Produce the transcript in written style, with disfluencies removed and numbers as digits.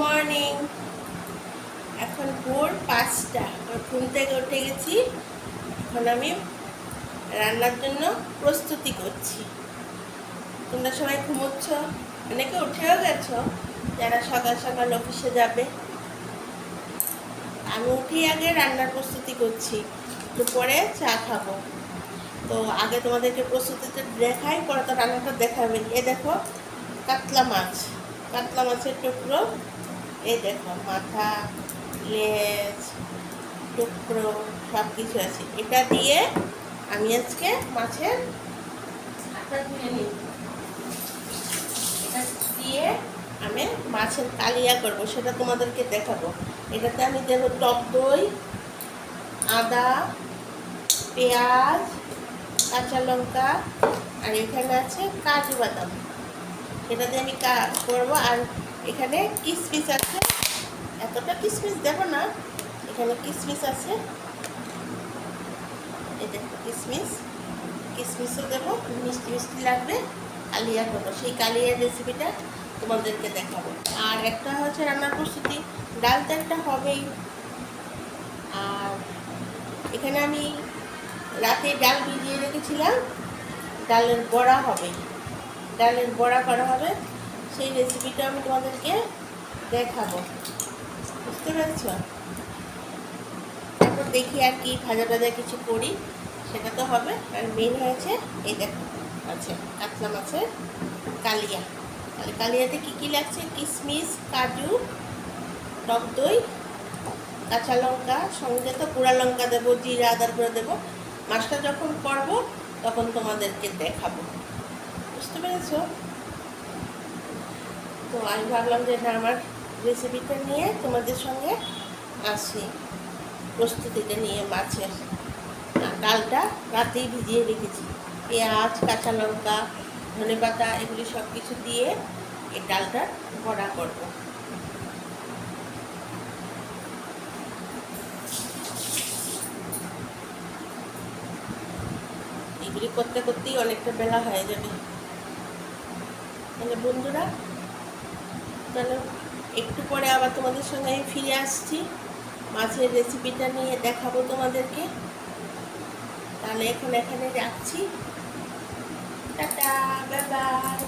Morning. এখন ভোর 5টা, ঘুম থেকে উঠে গেছি। এখন আমি রান্নার জন্য প্রস্তুতি করছি। তোমরা সবাই ঘুমোচ্ছ, অনেকে উঠেও গেছো যারা সকাল সকাল অফিসে যাবে। আমি উঠি আগে রান্নার প্রস্তুতি করছি, দুপুরে চা খাবো। তো আগে তোমাদেরকে প্রস্তুতিটা দেখাই, পরে তো রান্নাটা দেখাবে। এ দেখো কাতলা মাছ, কাতলা মাছের টুকরো। এই দেখো মাথা, লেজ, টুকরো সব কিছু আছে। এটা দিয়ে আমি আজকে মাছের আটা তুলে নিই। এটা দিয়ে আমি মাছের কালিয়া করব, সেটা তোমাদেরকে দেখাবো। এটাতে আমি দেবো টক দই, আদা, পেঁয়াজ, কাঁচা লঙ্কা, আর এখানে আছে কাজু বাদাম। এটা দিয়ে আমি করবো। আর এখানে কিশমিশ আছে, এতটা কিশমিশ দেবো না, এখানে কিশমিশ আছে। এই দেখো কিশমিশও দেবো, মিষ্টি মিষ্টি লাগবে। কালিয়া করবো, সেই কালিয়ার রেসিপিটা তোমাদেরকে দেখাবো। আর একটা হচ্ছে রান্নার প্রস্তুতি, ডাল তো একটা হবেই। আর এখানে আমি রাতে ডাল ভিজিয়ে রেখেছিলাম, ডালের বড়া হবে, ডালের বড়া করা হবে। সেই রেসিপিটা আমি তোমাদেরকে দেখাবো, বুঝতে পেরেছ? তারপর দেখি আর কি ভাজা ভাজা কিছু করি, সেটা তো হবে। আর মেন হয়েছে এই দেখো আছে কাতলা মাছের কালিয়া। তাহলে কালিয়াতে কী কী লাগছে? কিশমিশ, কাজু, টক দই, কাঁচা লঙ্কা, সঙ্গে তো গুঁড়া লঙ্কা দেবো, জিরা আদার করে দেবো। মাছটা যখন করবো তখন তোমাদেরকে দেখাবো, বুঝতে পেরেছো? তো আমি ভাবলাম যে না, আমার রেসিপিটা নিয়ে তোমাদের সঙ্গে আসি, প্রস্তুতিটা নিয়ে। মাছের ডালটা রাতেই ভিজিয়ে রেখেছি, পেঁয়াজ, কাঁচা লঙ্কা, ধনেপাতা এগুলি সব কিছু দিয়ে এই ডালটার বড়া করব। এগুলি করতে করতেই অনেকটা বেলা হয়ে যাবে। তাহলে বন্ধুরা, তাহলে একটু পরে আবার তোমাদের সঙ্গে আমি ফিরে আসছি, মাছের রেসিপিটা নিয়ে দেখাবো তোমাদেরকে। তাহলে এখন এখানে রাখছি, টাটা, বাই বাই।